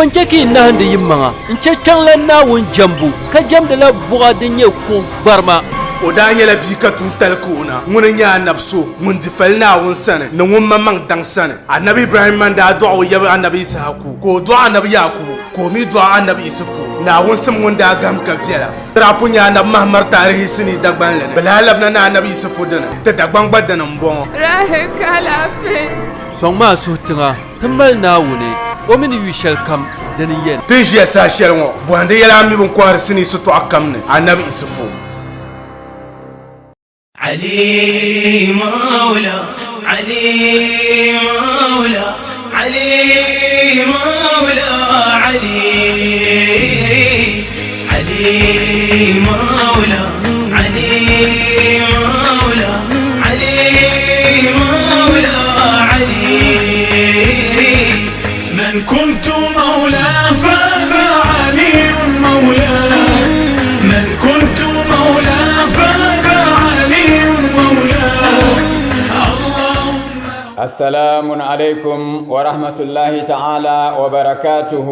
Bonchaki nahandi yimma nchekkan la nawun jambu ka jamda la buga dinye ku barma Odanya la bika tuntal kuna ngune nya nabso mun difal na won sana na won mamang dang sana annabi Ibrahim man da du'a ya annabi Isaku ko du'a annabi Yakub ko mi du'a annabi Isufu na won sam won da gam ka fiala rapu nya annabi Muhammad tarihi sini dagban lene balalabna na annabi Isufu dana ta dagban badana mbon rahe kala fe songma sutinga tambal nawune o min wishal kam dani yen tijiya sa shelmo bonde yala mi bon ko har sini sutu akamne annabi Isufu علي مولا علي مولا علي مولا علي علي مولا علي مولا علي مولا علي من كنت مولاه فذا علي مولاه من كنت مولاه فذا علي مولاه اللهم السلام عليكم ورحمة الله تعالى وبركاته.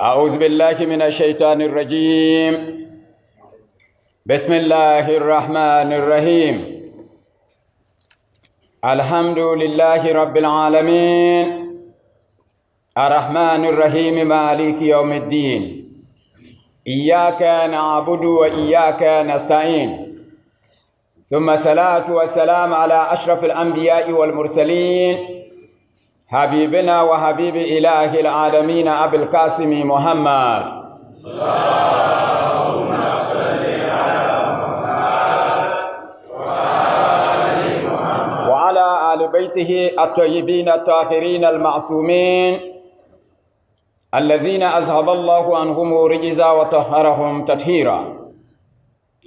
أعوذ بالله من الشيطان الرجيم. بسم الله الرحمن الرحيم. الحمد لله رب العالمين الرحمن الرحيم مالك يوم الدين. إياك نعبد وإياك نستعين. ثم الصلاة والسلام على أشرف الأنبياء والمرسلين حبيبنا وحبيب إله العالمين أبي القاسم محمد. اللهم صل على محمد وآل محمد وعلى آل بيته الطيبين الطاهرين المعصومين الذين أذهب الله عنهم رجزا وطهرهم تطهيرا.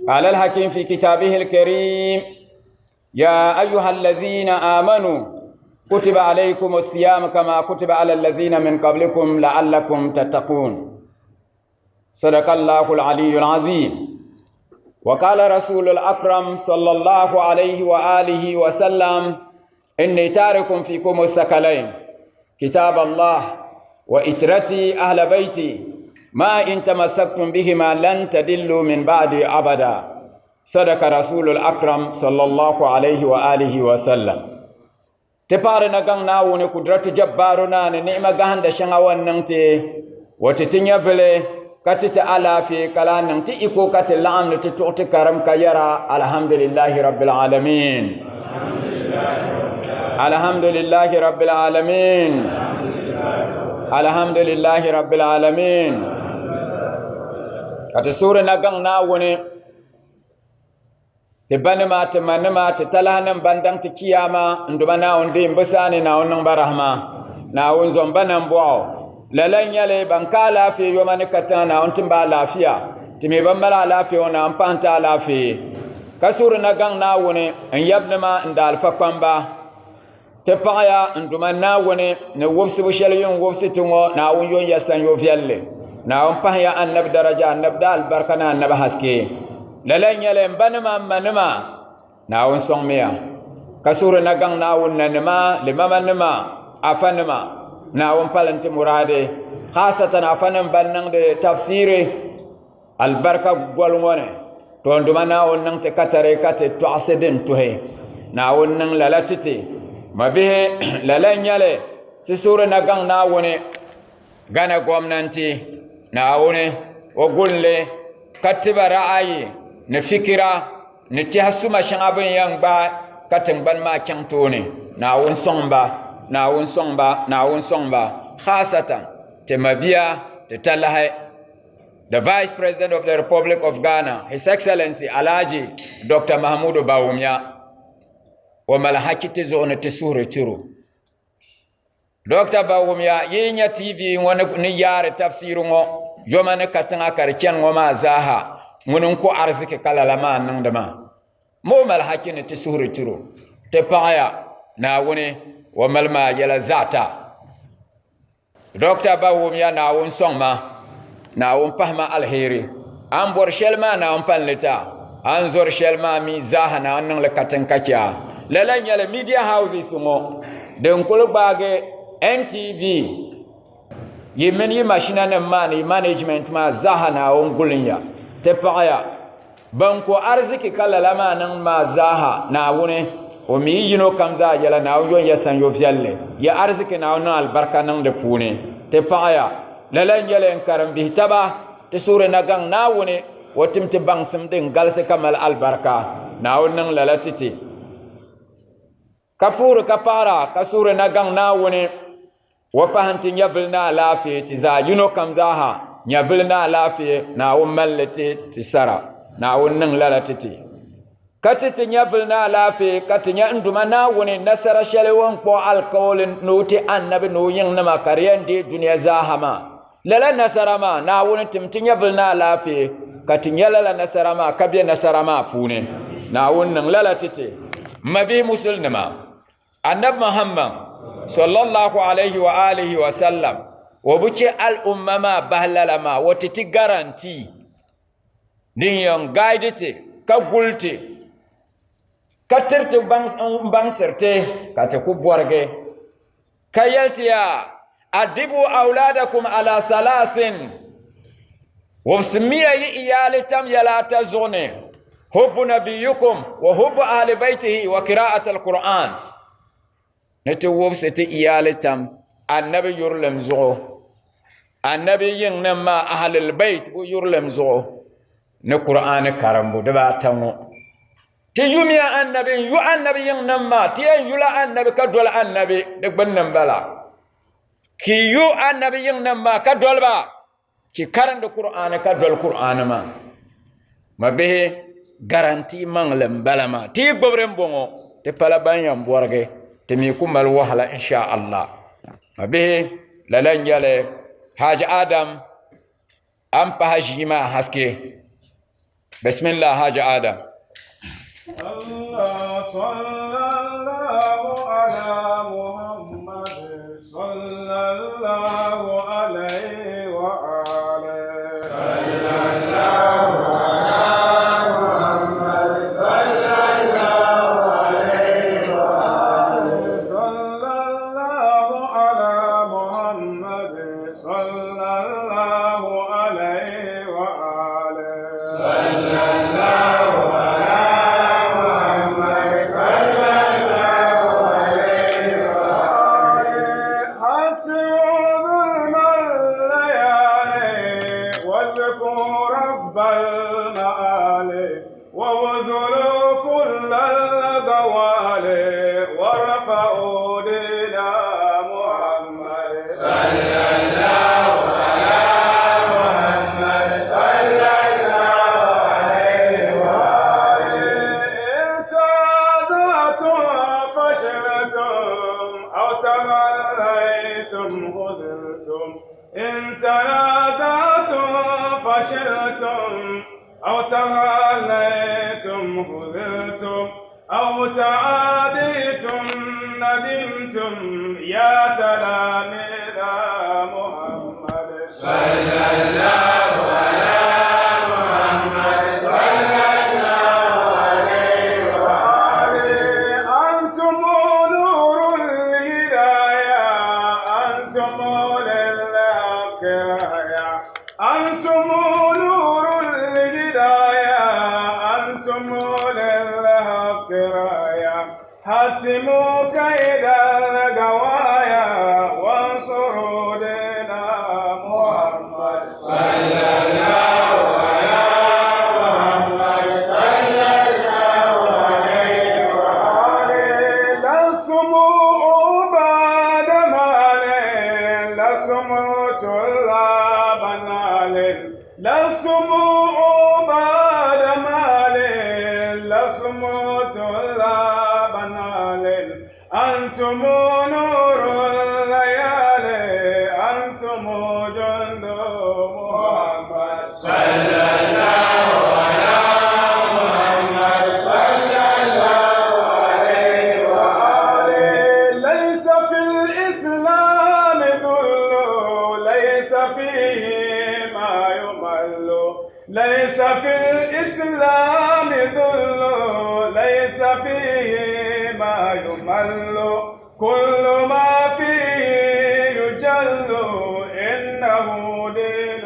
قال الحكيم في كتابه الكريم: يا أيها الذين آمنوا كتب عليكم الصيام كما كتب على الذين من قبلكم لعلكم تتقون. صدق الله العلي العظيم. وقال رسول الأكرم صلى الله عليه وآله وسلم: إني تارك فيكم الثقلين كتاب الله وإترتي أهل بيتي ما إن تمسكتم بهما لن تدلوا من بعد أبدا. صدق رسول الأكرم صلى الله عليه وآله وسلم. تبارنا غنا وني قدرت جبارنا نعمة غهند شنغوان ننتي وتتنيا فلي كتت على في كلا ننتي إكو كت لعن تتوت كرم كيرا. الحمد لله رب العالمين. الحمد لله رب العالمين. الحمد لله رب العالمين. كتسور نغن ناوني تبنما تمنما تتلهنم بندن تكياما ندما ناون دين بساني ناون نمبر رحمة ناون زنبنم بواو للن يلي بنكالا في يومن كتانا ناون تنبا لافيا تمي بمبلا لافيا ونام پانتا لافيا كسور نغن ناوني ان يبنما اندال فقنبا تبايا ندما ناوني نوفس بشليون وفس تنغو ناون يون يسان يوفيالي ناون پايا النب درجة النب دال بركنا النب حسكي للن يلم بنما منما ناون سوميا كسور نغان ناون ننما لمما نما افنما ناون پلنت مرادي خاصة افنم بنن دي تفسيري البركة غولونه توندما ناون ننت كتري كت تعسدن توهي ناون نن لالتتي ما به للن يلي سور نغان ناون غانا غومنانتي ناون وغولي كتب رأي نفكرة نتحسما شعبين ينبا كتنبان ما كنتوني ناون صنبا ناون صنبا ناون صنبا خاصة تمبيا تتلهي the Vice President of the Republic of Ghana, His Excellency Alhaji Dr. Mahamudu Bawumia وملحكي تزون تسوري ترو Dr. Bawumia yinya TV ونيار تفسيرو جوما كتنا كاركيان وما زاها منكو أرزك كلا لما نندما مو ملحكي تسوري ترو تبايا ناوني وملما يلا زاتا Dr. Bawumia naawun sõngma naawun pasma alheri an bor shelma naawun pan leta an zor shelma mi zaha na an niŋ le katin ka kya la nyala media houses mo den kul baage NTV yimen yi machine na mani management ma zahana on gulinya te paya banko arziki kala lama nan ma zaha na wune o mi yino kamza yala na yon ya san yo fialle ya arziki na on albarka nan de pune te paya la nyala en karam bi taba te sure na gang na wune wotim te bangsam din galse kamal albarka na on nan lalatiti kapur kapara kasure na gang na wune wapahanti nyavilna lafi ti za yuno kamzaha nyavilna lafi na umallati ti sara na unnan lalatiti katiti nyavilna lafi katinya nduma na wuni nasara shalewon ko alkawlin nuti annabi no yin na makariyan di duniya zahama lala nasara ma na wuni timti nyavilna lafi katinya lala nasara ma kabiya nasara ma pune na unnan lalatiti mabi musulma annab muhammad sallallahu alaihi wa alihi wa sallam wabuke al'ummama bahlalama watiti garanti din yon gaidite ka gulte ka tirti bang sirte ka te ku borge ka yaltiya adibu auladakum ala salasin wabsimiya yi iyali tam yala ta zone hubbu nabiyukum wa hubbu ahli baitihi wa qira'at al-Qur'an nete wobsete iyalitam annabi yurlem zo annabi yin nan ma ahlul bait bu yurlem zo ne qur'an karambu da ba tanwo ti yumiya annabi yu annabi yin nan ma ti yula annabi ka dol annabi de bannan bala ki yu annabi yin nan ma ka dol ba ki karanda qur'an ka dol qur'an ma be garanti manglem bala ma ti gobrem bongo te pala banyam borge تمي كمال وهلا إن شاء الله ما به للن يلي حاج آدم أم بهجيما حسكي بسم الله حاج آدم الله صلى الله على محمد صلى الله عليه وآله صلى الله أو تعاديتم ندمتم يا تلاميذ محمد صلى الله على محمد صلى الله عليه وآله أنتم نور الهداية أنتم للحق راية أنتم نور الهداية أنتم للحق راية حسموا كيد الغوايا وانصروا دينا محمد صلى الله على محمد صلى الله عليه وآله لستم عباد مال لستم طلاب نال لستم عباد مال لستم طلاب نال أنتم نور الليالي أنتم جند محمد صلى الله على محمد صلى الله عليه وآله ليس في الإسلام ذل ليس فيه ما يمل ليس في الإسلام ذل ليس فيه ما يمل كل ما فيه يجل إنه دين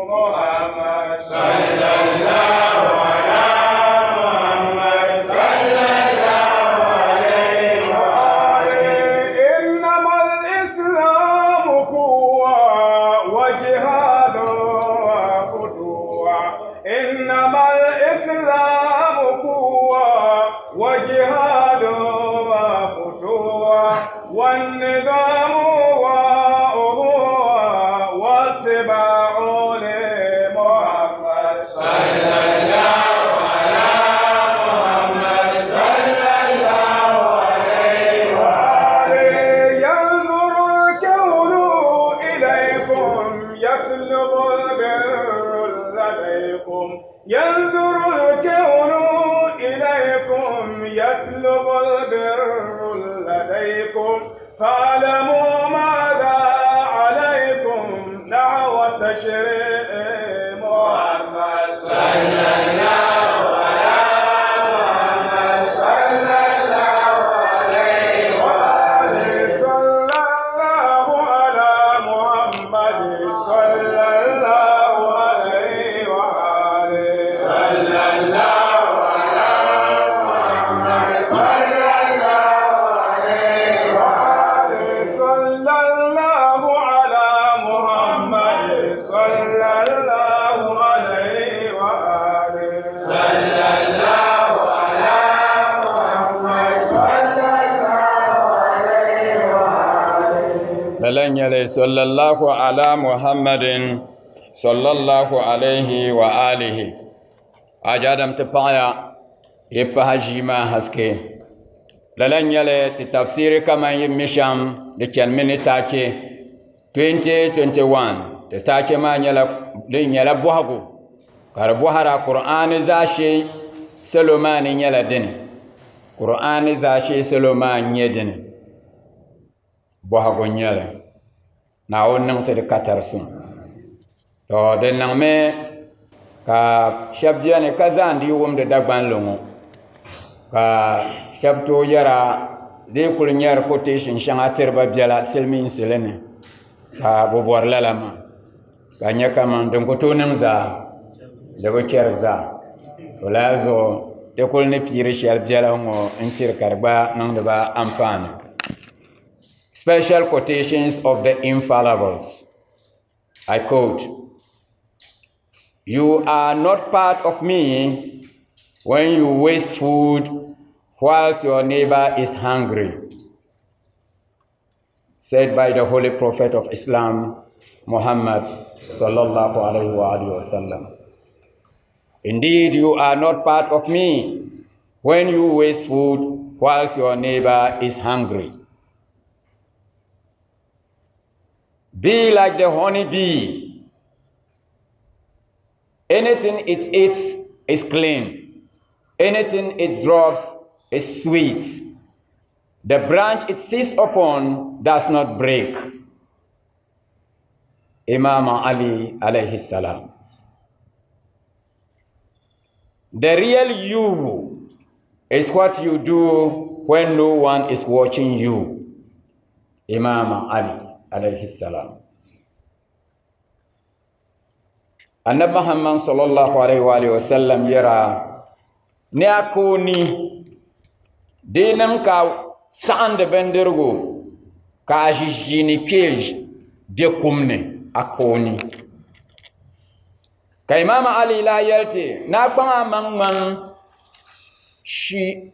محمد صلى الله على محمد صلى الله عليه وآله إنما الإسلام قوة وجهاد وفتوى إنما الإسلام قوة وجهاد وفتوى والنظام واتباع لمحمد صلى الله على محمد صلى الله عليه وآله ينظر الكون إليكم يطلب البر لديكم ينظر الكون إليكم يطلب البر لديكم فاعلموا ماذا عليكم نحو تشريع محمد صلى الله على محمد صلى الله عليه وآله صلى الله على محمد صلى الله عليه وآله صلى الله على محمد صلى الله عليه وآله صلى الله على محمد صلى الله عليه وآله صلى الله على محمد صلى الله عليه وآله للن يلي صلى الله على محمد صلى الله عليه وآله أجادم تبايا يبها جيما هسكي للن يلي تتفسير كما يمشام لكن من تاكي 2021 تتاكي ما يلا بوهاغو كاربوهارا قرآن زاشي سلومان يلا دين قرآن زاشي سلومان يدين بوهاغو يلا ناو نغتر كترسون تو دين نغمي ka shabjane kazandi wumde dagban longo ka shabto yara de kul nyar quotation shanga terba biala selmin selene ka bobor lalama ka nyaka man don ko tonem za de bo kerza wala zo de kul ne pire shal biala ngo entir karba nang de ba amfane special quotations of the infallibles. I quote, "You are not part of me when you waste food whilst your neighbor is hungry," said by the Holy Prophet of Islam, Muhammad sallallahu alaihi wasallam. Indeed, you are not part of me when you waste food whilst your neighbor is hungry. Be like the honeybee. Anything it eats is clean. Anything it drops is sweet. The branch it sits upon does not break. Imam Ali alayhi salam. The real you is what you do when no one is watching you. Imam Ali alayhi salam. Annab Muhammad sallallahu alaihi wa sallam yara ne akoni dinam ka sand bendergo ka jijini piège de kumne akoni ka Imam Ali la yalte na kwanga mangman shi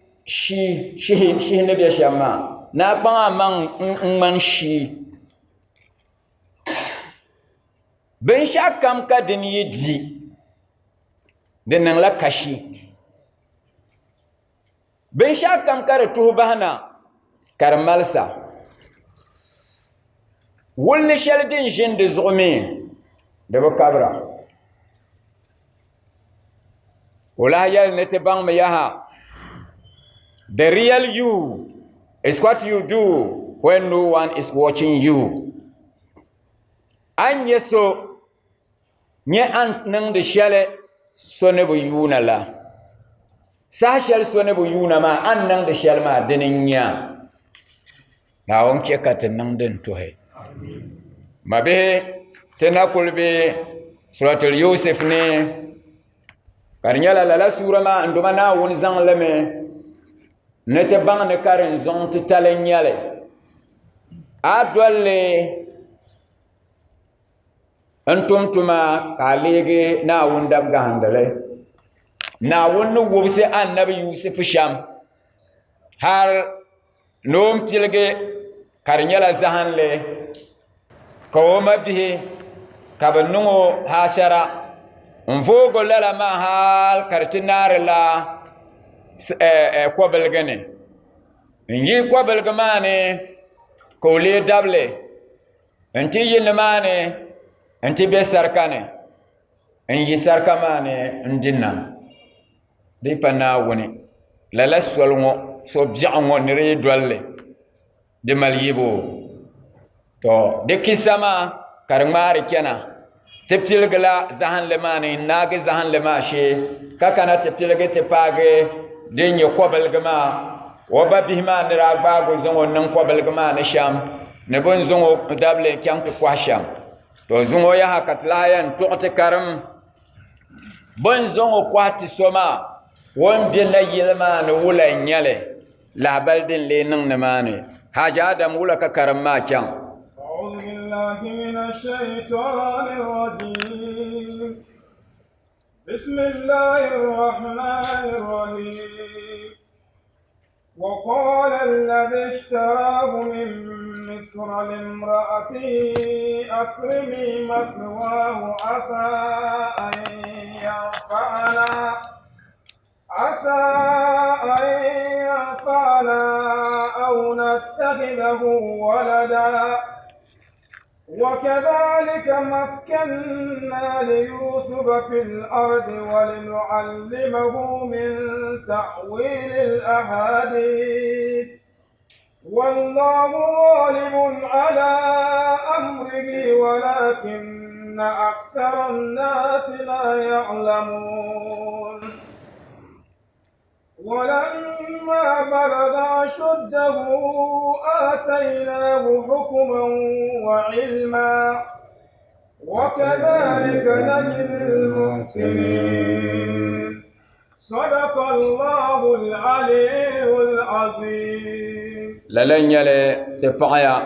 ne be shama na kwanga man shi ben shakam ka din yidi din nan la kashi ben shakam ka tuhbahna karmalsa wulni sheldin jinde zumi de bakabra wala yal nete bang me yaha. The real you is what you do when no one is watching you. Anye so nye ant nang de shale so ne bu yuna la sahshal sone bu yuna ma an nang de shal ma dinin nya na won ke katin nang din to he mabe tena kulbe suratul yusuf ne karnyala la sura ma nduma na won zang leme ne te bang ne karin zon ti talen nyale adwalle antum tuma kalege na won dab gahandale na won wobse annabi yusuf sham har nom tilge karnyala zahanle kawma bihi kabanungo hashara mvogo lala ma hal kartinar la kwabelgane nyi kwabelgamane ko le dable anti yinmane anti be sarkane nyi sarkamane ndinna di pana woni lala solngo so biango nire dolle de malyibo to de kisama karmari kena teptilgala zahan lemani nage zahan lemashe kakana teptilge tepage denye kobelgama waba bihima nira bago zongo nan kobelgama ne sham ne bon zongo dable kyank kwa sham to zongo ya hakatla yan to te karam bon zongo kwati soma won billa yilma ne wula nyale la baldin le nan ne mane haja adam wula ka karam ma kyan أعوذ بالله من الشيطان الرجيم بسم الله الرحمن الرحيم وقال الذي اشتراه من مصر لامرأته أكرمي مثواه عسى أن ينفعنا أو نتخذه ولدا وكذلك مكنا ليوسف في الأرض ولنعلمه من تأويل الأحاديث والله غالب على أمره ولكن أكثر الناس لا يعلمون ولما بلغ أشده آتيناه حكما وعلما وكذلك نجزي المحسنين صدق الله العلي العظيم للن يلي تبقيا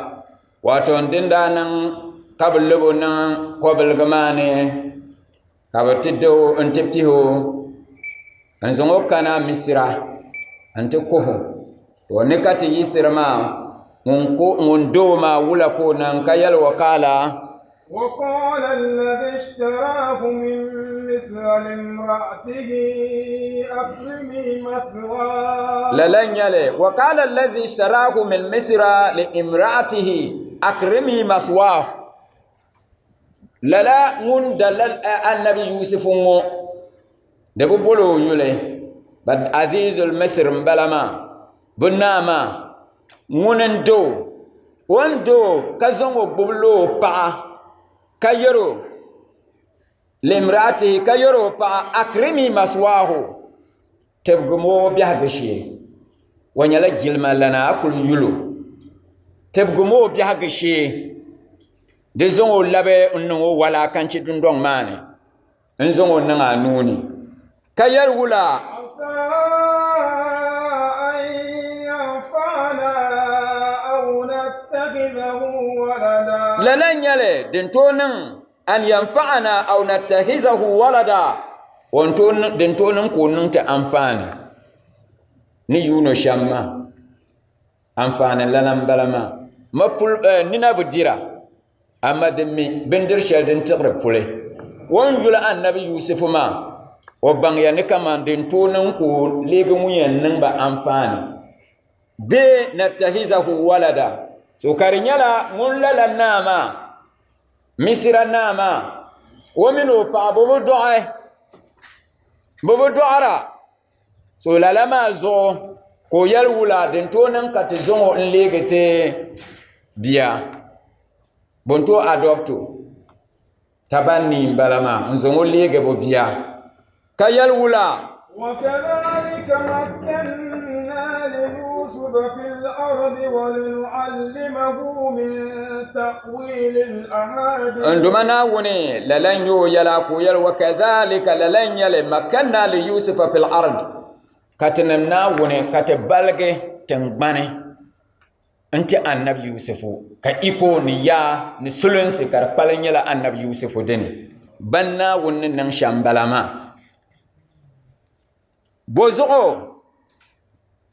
واتون دندانا قبل لبنا قبل غماني قبل تدو انتبتهو انزونغو كان مصرا انت كوهو ونكاتي يسرما منكو ما ولكو نانكايل وقالا وقال الذي اشتراه من مصر لامرأته أكرمي مثواه للن يلي وقال الذي اشتراه من مصر لامرأته أكرمي مثواه للا من دلل النبي يوسف دبو بولو يولي بد عزيز المصر مبلما بناما منندو وندو كزونغو بولو با كيرو لامراته كيرو با اكرمي مسواه تبغمو بيهغشي ونيلا جلما لنا اكل يولو تبغمو بيهغشي دزونغو لابي انو ولا كانشي دوندون ماني انزونغو نغا نوني كير ولا عسى أن ينفعنا أو نتخذه ولدا للن يلي دنتونن أن ينفعنا أو نتخذه ولدا وانتون دنتونن كونن تأنفاني نيونو شاما أنفاني لنم بلما ما بول نينا بديرا أما دمي بندر شلدن تغرب فولي وانجل النبي يوسف ما وبان يعني كمان دنتونن كون ليغو ين با أنفاني بي نتخذه ولدا so karinyala mun lala nama misira nama wamino pa bobo do'ara so lala ma zo ko yal wula den to nan kati zongo in legete biya bonto adopto tabanni balama nzongo lege bo biya kayal wula وكذلك مكنا ليوسف في الأرض ولنعلمه من تأويل الأحاديث عندما وني للن يلا كويل وكذلك للن يلا مكنا ليوسف في الأرض كتنمنا وني كتبلغ تنباني انت النبي يوسف كايكو نيا نسلن سكر فلن يلا النبي يوسف دني بنا ونن شامبلما بوزغو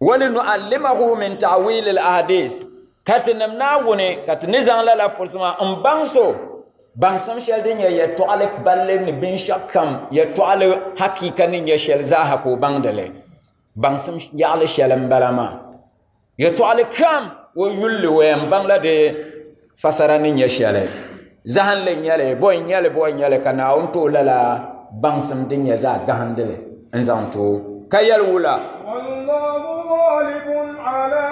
ولنعلمه من تعويل الاحاديث كتنمنا وني كتنزان لا فرسما ام بانسو بانسم شلدين يا توالك بالن بن شكم يا توال حقيقه ني يا شل زاهكو باندله بانسم يال شلم بلما يا توالك كم ويل ويم بانلا دي فسراني يا شل زهان لين ياله بوين ياله كنا اونتو لا بانسم دين يا زا غاندله انزانتو كيل ولا والله غالب على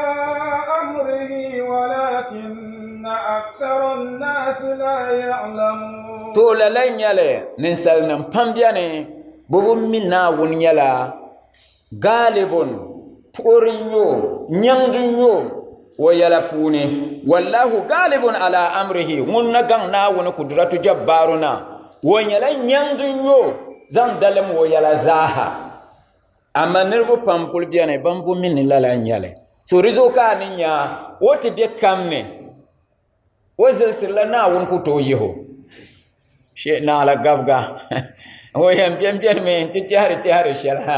أمره ولكن أكثر الناس لا يعلمون تولا لين ياله ننسل نمبامبياني بوبو منا ون يالا غالبون تورينيو نياندينيو ويالا بوني والله غالب على أمره ونغان نا ون قدرة جبارنا ويالا نياندينيو زان دلم ويالا زاها amma nirbu pampul biane bambu min lala nyale so rizo ka ninya wote be kamne wazil sirlana won ko to yeho she na la gabga o yam bian me ti tiare sharha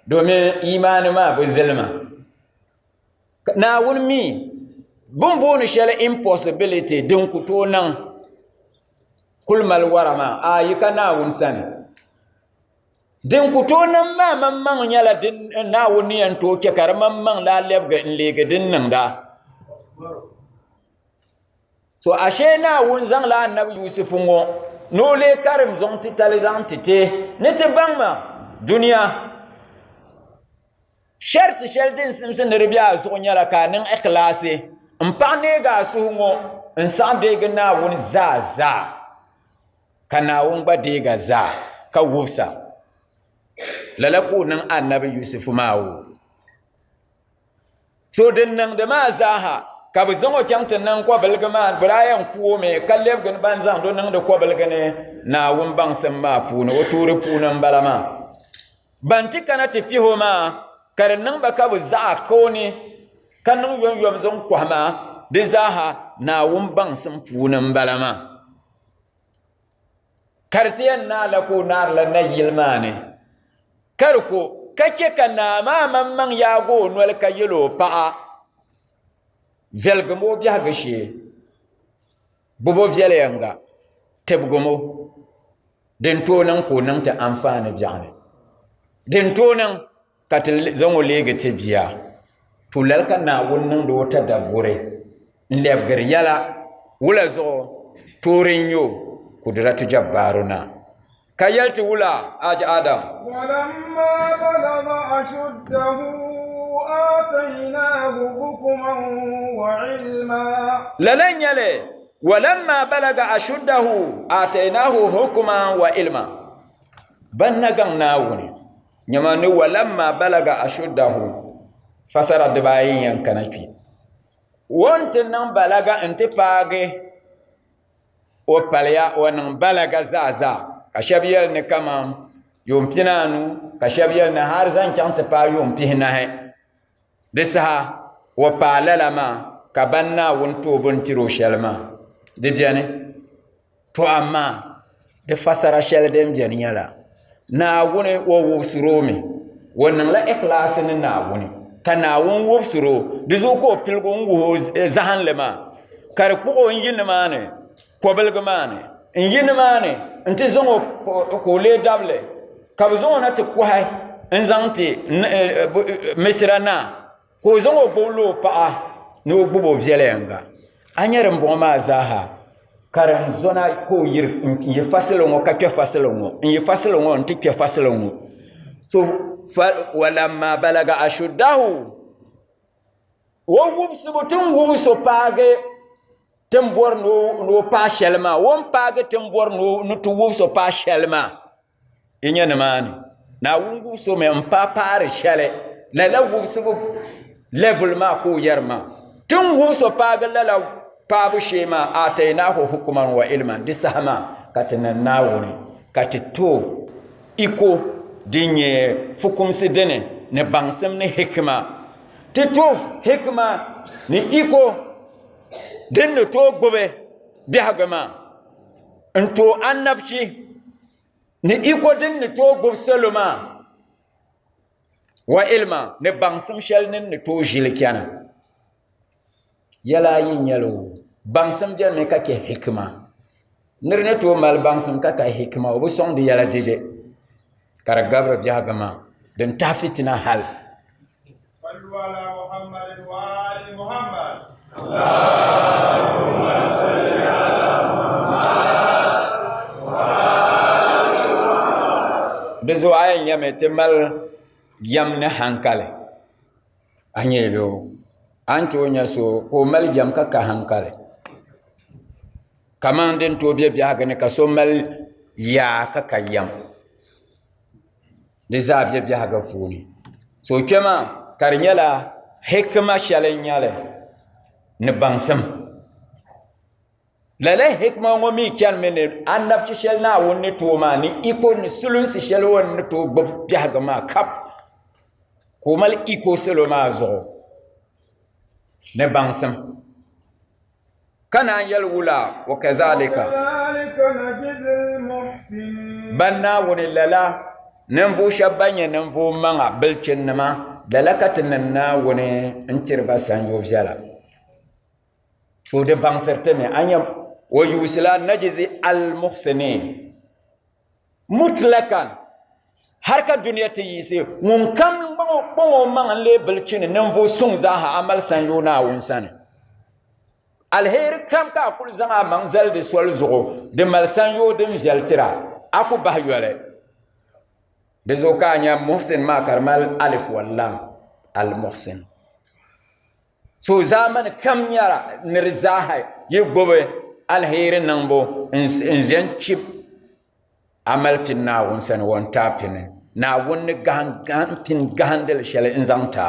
do me iman ma bu zilma na won mi bumbu ni shela impossibility din ku to nan kulmal warama ayika na won sani din ku to nan ma mamman nyala din na woni an to ke kar mamman la lebga in lega din nan da so ashe na won zang la annabi yusuf ngo no le karim zon ti talizan tite ne te bangma dunia shart sheldin simsin ribiya so nyala kanin ikhlasi in pa ne ga su ngo in sa de ga na won za kana won ba de ga za ka wufsa lalaku nan annabi yusuf mawo so din nan da ma zaha ka bi zongo kyamtin nan ko balgama brayan kuwo me kalleb gan banzan don nan da ko balgane na wun ban san ma funa o turi funan balama banti kana tafi homa karin nan ba ka bi za ko ne kan nan yom zon kwama da zaha na wun ban san funan balama kartiyan na lako nar la na yilmane karko kake kana ma mamman yago nol kayelo pa velgmo biya gashe bobo vyalanga tebgomo den tonan ko nan ta amfana jani den tonan katil zango lege tebiya to lalka na wonnan do ta dabbure lebgar yala wula zo torinyo kudratu jabbaruna كيلت ولا اج ادم ولما بلغ أشده آتيناه حكما وعلما للن يلي ولما بلغ أشده آتيناه حكما وعلما بنغن ناوني نماني ولما بلغ أشده فسر دباين ينكنفي وانت نم بلغ انت باغي وبليا ونم بلغ زازا kashabiyal ne kama yompinanu kashabiyal ne har zan kyanta pa yompina he desaha wa palalama kabanna wonto bontiro shelma de biane to amma de fasara shel dem biane yala na woni wo surome wannan la ikhlasin na woni kana won wo suro de zo ko pilgo ngo zahan lema kar ko yin mane ko belgmane yin mane nti zongo ko le dable ka zongo na te ko hay nzanti misrana ko zongo bolo pa no gbubo vielenga anyere mbo ma zaha karam zona ko yir faselongo ka ke faselongo yi faselongo nti ke faselongo so walamma balaga ashuddahu wo wubsubutun wubso page tembor no pa shelma won page tembor no tu wubso pa shelma inya ne mani na wungu so me mpa pare shale la wubsu level ma ko yarma tun wubso pagal la pabu shema atainahu hukman wa ilman disahama katinan nawuni katito iko dinye fukumsi dene ne bangsam ne hikma titof hikma ni iko dinne to gobe bihagama nto annabci ni iko dinne to gobe saloma wa ilma ne bangsam shal ne to jilkiana yala yin yalo bangsam jan me kake hikma nirne to mal bangsam kaka hikma o song di yala dije kara gabra jahagama den tafitina hal sallu ala muhammadin wa ali muhammad Allahumma salli ala Muhammad wa ali Muhammad. Bezo ayen yame temal yamne hankale anyelo anto nyaso ko mal yam kaka hankale kamanden to biya biya ka so mal ya kaka yam de zabiya biya ga funi so kema karnyala hikma shalen yale ne bangsam lale hikma ngomi kyan mene annabci shel na wonni to ma ni iko ni sulun si shel wonni to biya ga ma kap ko mal iko selo ma zo ne bangsam kana yal wula wa kazalika najzil muhsinin banna woni lala nan bu shabanya nan bu manga bilcin nama dalakatin na woni intirba san yo jala so de bangserte ne anya wa yusla najzi al muhsinin mutlakan harka duniya ta yi sai mun kan bango mangan le bilcin nan bu sun zaha amal san yo na won san alheri kam ka kul zanga manzal de sol zugo de malsan yo de jaltira aku bahyole de zokanya muhsin ma karmal alif wallam al muhsin so zaman kam yara nirzaha ye gobe alheri nambo in chip amaltin na won san won tapine na won gan pin gandel shele inzanta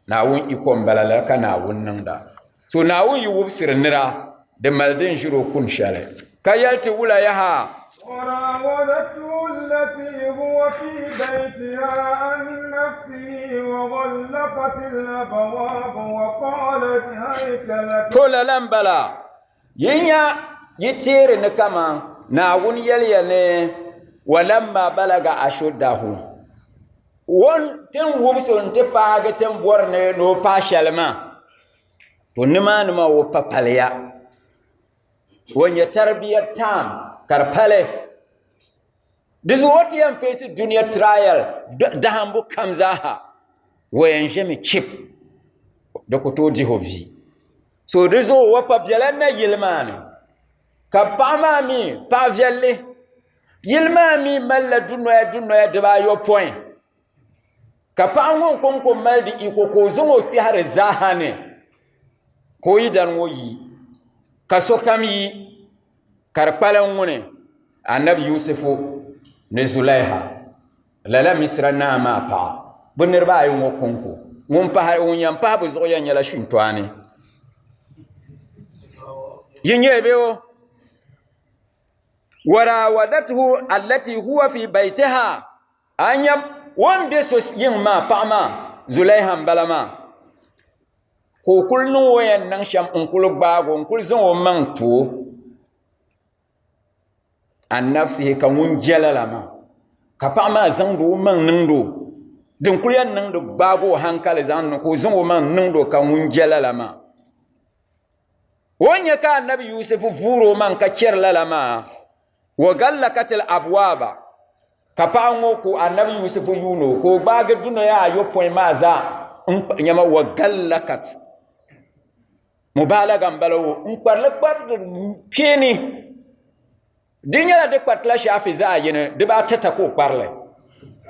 na won ikom balala kana won nanda so na won yi wubsir nira de maldin jiro kun shale kayalti wula yaha وراودته التي هو في بيتها عن نفسه وغلقت الأبواب وقالت هيت لك كل لمبلا ينيا يتير نكما ناون يليني ولما بلغ أشده won ten wubson te paage ten borne no pashalma to nima wo papalya wonya tarbiyat tam karpale dizu wati yam face dunia trial dahambu kamzaha woyen jemi chip de ko to jihovi so dizu wapa bialanna yilmani ka pamami pa vialle yilmami malla dunnoya de ba yo point ka pango konko maldi iko ko zongo ti har zahane ko yidan woyi ka sokami karpalan wune annabi yusufu ne zulaiha lala misra na ma pa bunir ba ayi ngo konko mun pa on yam pa bu zo yanyala shintwani yinye bewo warawadatuhu allati huwa fi baitiha anyam won be so yin ma pa ma zulaiha balama ko kulnu wayan nan sham unkul bago unkul zo man tu an nafsihi ka mun jalalama ka pa ma zandu man nando din kulyan nando bago hankali zan ko zo man nando ka mun jalalama wonya ka annabi yusuf furo man ka lalama wa gallakatil abwaba ka pa ngo ko annabi yusuf yuno ko baga duna ya yo point maza nyama wa gallakat mubalaga mbalo mparle par pieni dinyala de patla shafi za yene de ba tata ko parle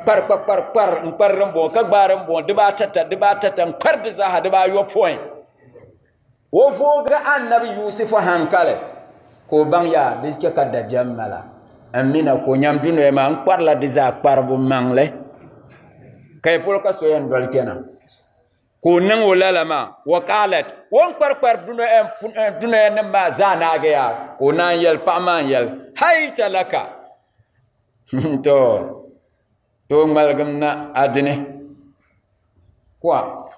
par mparrambo ka gbarambo de ba tata par de za ha de ba yo point wo foga annabi yusuf hankale ko bangya diske kadda jammala amina ko nyam dunu ma parla de za parbu mangle kay pol ka soyan dol kenan ko nan wala lama waqalat won par duna en ma zana ga ya ko nan yel pa man yel hayta laka to malgam na adne kwa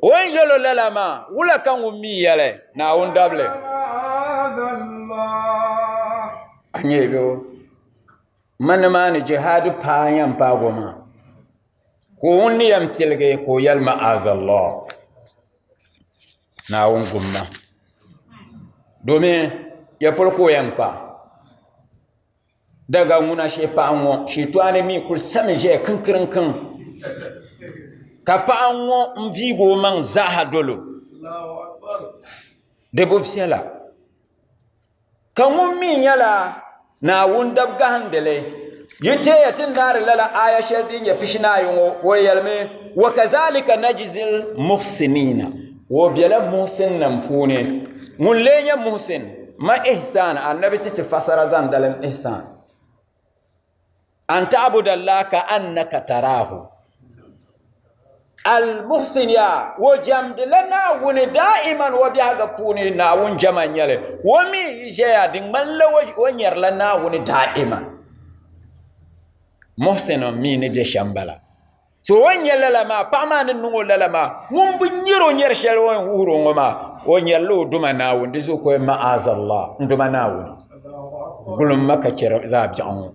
won yelo lama wula kan ummi yele na won dable anyego manamani jihadu payan pagoma ko wonni yam tilge ko yalma azallah na won gumna domin ya farko yanka daga muna she pa anwo shi to ane mi kul samje kankirin kan ka pa anwo mvigo man zahadolo Allahu akbar debo fiela kan ummi yala na wundab gahandele yite yatin dar lala aya shardin ya fishina yungo wo yalme wa kazalika najzil muhsinina wo biala muhsin nam fune mun lenya muhsin ma ihsan annabi ti fasara zan dalam ihsan an ta'budu allaha ka annaka tarahu al muhsin ya wo jamdilana woni da'iman wo biaga fune na won jamanyale wo mi jeya ding malla wo nyerlana woni da'iman muhsin mi ne de shambala so won yella ma pamane nungo lama mun bu nyiro nyer shel won wuro ngoma o nyello duma na won dizo ko ma azallah nduma na won gulum maka cere za bi'on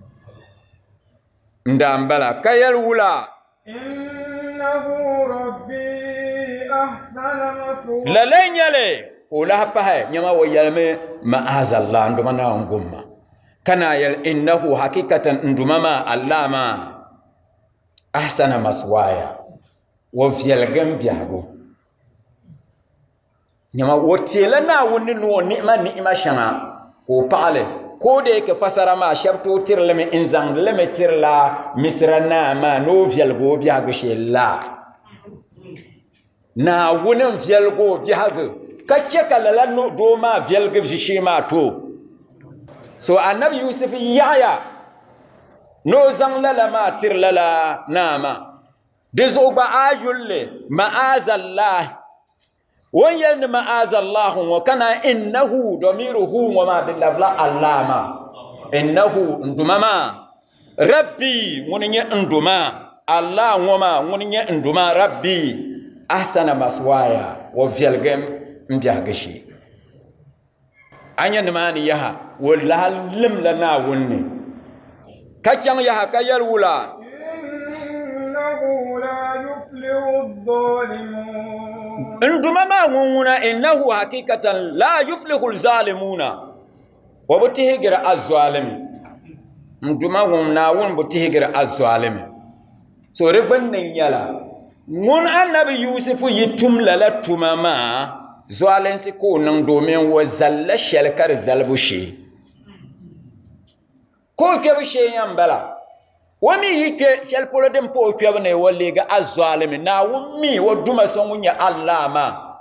ndambala kayal wula innahu rabbi ahsana maswaya lalenyale ko la pahe nyama wo yalme ma azallah nduma na won gumma kana yal innahu hakikatan ndumama allama ahsana maswaya wa fialgam biago nyama wotela na wonni no ni'ma shanga ko pale ko de ke fasara ma shabto tirleme inzang leme tirla misrana ma no fialgo biago shella na wonin fialgo biago kacce kalala no do ma fialgo shima to so annabi yusuf yaya no zang lala ma tir lala nama dezo ba ayulle ma'azallah won yelni ma'azallah wa kana innahu damiruhu wa ma billabla allama innahu ndumama rabbi muninye nduma allah ngoma muninye nduma rabbi ahsana maswaya wa vielgem mbiagashi anya nimani yaha wallahi lim lana wonni kacang yaha kayal wula innahu la yuflihu adh-dhalimun nduma ma nguna innahu hakikatan la yuflihu al-zalimuna wa butihigira az-zalimi nduma nguna won butihigira az-zalimi so reban nan yala mun annabi yusufu yitum lala tumama zalensi ko nan domin wa zalla shalkar zalbushi ko kebe sheyan bala wami yike shalpolo dem po kebe ne walega azzalimi na wumi waduma son wunya allama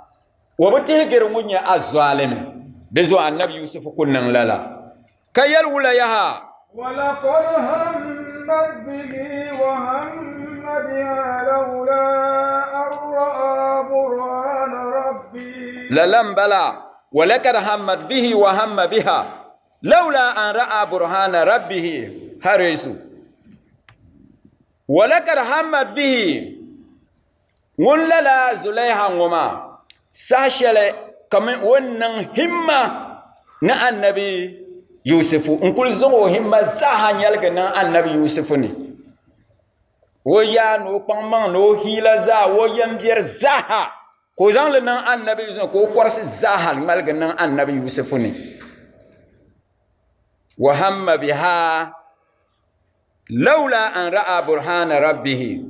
wabati gir wunya azzalimi dezo annabi yusuf kunnan lala kayal wula yaha wala qad hammat bihi wa hamma biha lawla arra burhan rabbi lalam bala walakad hammat bihi wa hamma biha لولا أن رأى برهان ربه هرسو ولكن همت به ولا زليها وما ساشل كم ونن همة نا النبي يوسف نقول زو همة زاهن يلقى نا النبي يوسفني ويا نو بمان نو هيلا زا ويمجر زاها كوزان لنا النبي يوسف كو قرص زاهن يلقى نا النبي يوسفني وهم بها لولا أن رأى برهان ربه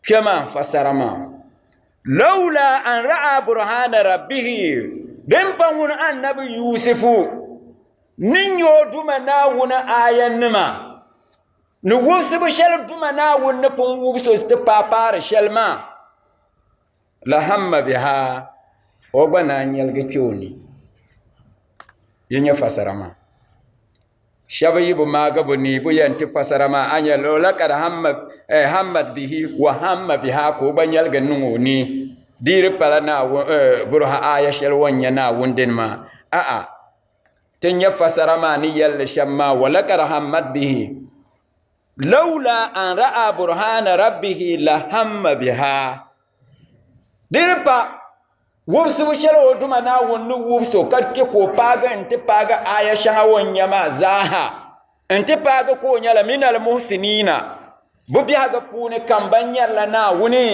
كما فسرما لولا أن رأى برهان ربه دمبون النبي يوسف نيو دمنا ونا آية نما نوسف شل دمنا ونپون وبسو استبابار شلما لهم بها وبنا نيلغ كيوني ينيا فسرما shabi bu maga bu ni bu yanti fasarama anya lola kad hammat bihi wa hamma biha ko banyal gannu ni dir pala na burha aya shel wanya na wundin ma a tin ya fasarama ni yalla shamma wala kad hammat bihi laula an ra'a burhana rabbih la hamma biha dirpa wubsu shelo duma na wonnu wubso katke ko paga nti paga aya shanga wonya ma zaha nti paga ko nyala minal muhsinina bu biya ga pune kambanya la na wuni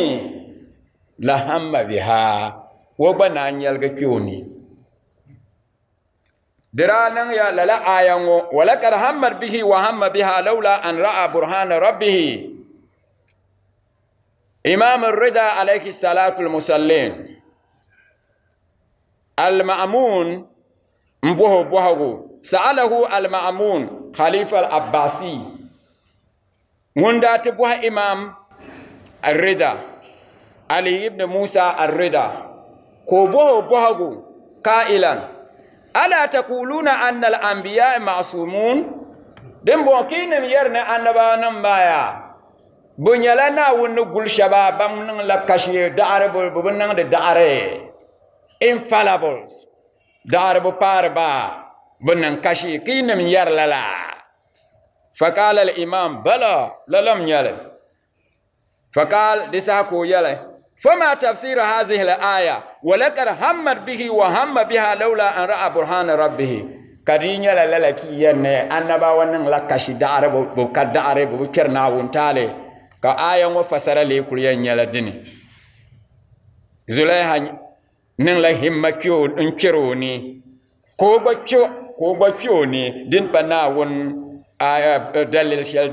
la hamma biha wo bana nyal ga kyoni diranan ya lala ayango wala kar hammar bihi wa hamma biha laula an ra'a burhana rabbih imam ar-rida alayhi salatu al-musallin al-ma'mun mboho sa'alahu al-ma'mun khalifa al-abbasi wanda ta buha imam ar-rida ali ibn musa ar-rida ko boho qailan ala taquluna anna al-anbiya ma'sumun dimbo kinin yarne annabawan baya bunyala na wonu gul shababam nan la kashi da'are bu nan da da'are infallibles da'are bu parba bunan kashi kinin yar lala faqala al-imam bala lalam yale faqal disako yale فما تفسير هذه الآية ولكن همت به وهم بها لولا أن رأى برهان ربه كدينيا للكي ين أنبا ونن لكشي دار بكدار بكرنا ونتالي كآية وفسر لي كل ينيا لدني زليها نن لهم كيو انكروني كوبا دين بنا ون آية دليل شل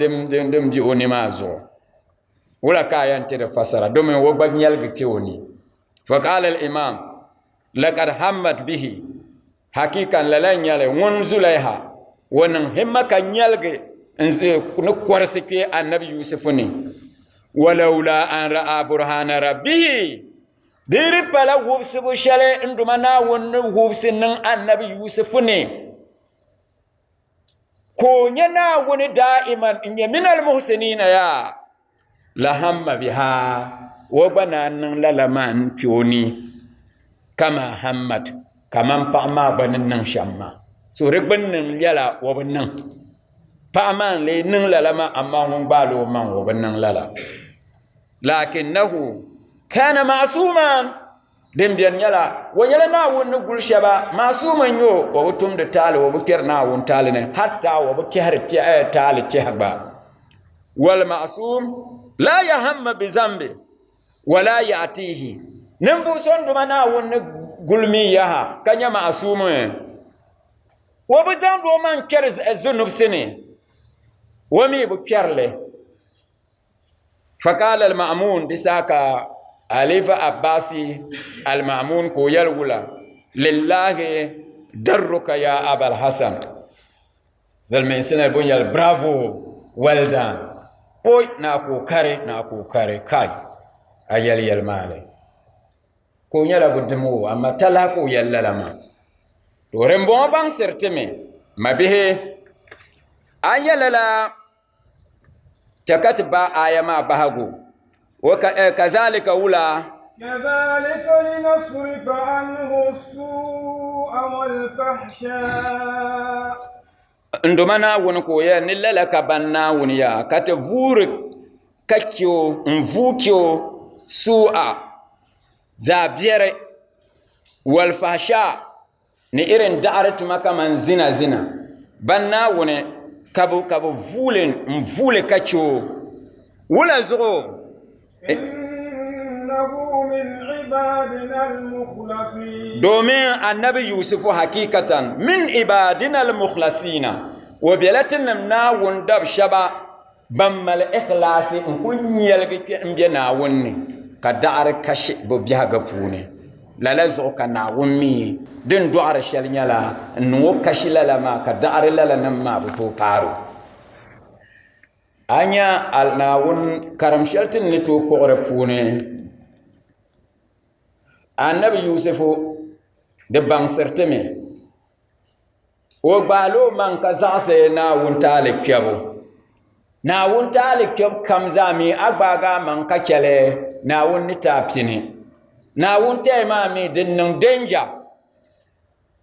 دم جوني مازو ولا كاين تفسر دومين وبغ نيل كيوني فقال الامام لقد همت به حقيقه للن يل ونزليها ونن همك نيلغ نكورسكي النبي يوسف ني ولولا ان راى برهان ربه دير بلا وبسب شله اندمنا ون وبسن النبي يوسف ني كو نينا ون دائما من المحسنين يا la hamma biha wa bana nan lalaman kyoni kama hammat kaman pa'ma banin nan shamma so rek banin yala wa banin pa'ma le nan lalama amma mun balo man wa banin lala lakinnahu kana ma'suman dem biyan yala wa yala na won gul shaba ma'suman yo wa utum da tale wa bukir na won tale ne hatta wa bukir tale ti haba wal ma'sum لا يهم بذنب ولا يأتيه نمبو سندو منا ون قلمي يها كان معصوم وبذنب ومن كرز الذنوب سنه ومي بكرله فقال المأمون بساكا أليف أباسي المأمون كو يلولا لله درك يا أبا الحسن زلمين سنة بنيال برافو well done Oy na kokare kai ayal male ko nyala budmu amma tala ko yalla ma to rembo ban serteme mabihe ayala takatba ayama bahago wa kazalika wula كذلك لنصرف عنه السوء والفحشاء ndomana won ko ya nilala ka banna won ya kata vur kakyo mvukyo su'a zabiyare wal fahsha ni irin da'aratu maka man zina banna won kabu vulen mvule kakyo wala zugo innahu min ibadina al-mukhlasin domin annabi yusufu hakikatan min ibadina al-mukhlasina wa bilatin na wundab shaba bammal ikhlasi kun yalga mbe na wonni ka da'ar kashi bo biya ga pune lala zo ka na wummi din du'ar shal nyala no kashi lala ma ka da'ar lala nan ma to paro anya al nawun karam shaltin ni to ko re pune annabi yusufu de bang serteme wo gbaalo man ka zaɣase naawuni taali kpɛbu naawuni taali kpɛbu kam zaa mi a gbaaga man ka chɛli naawuni ni taa pini naawuni tɛɛ maa mi din niŋ denja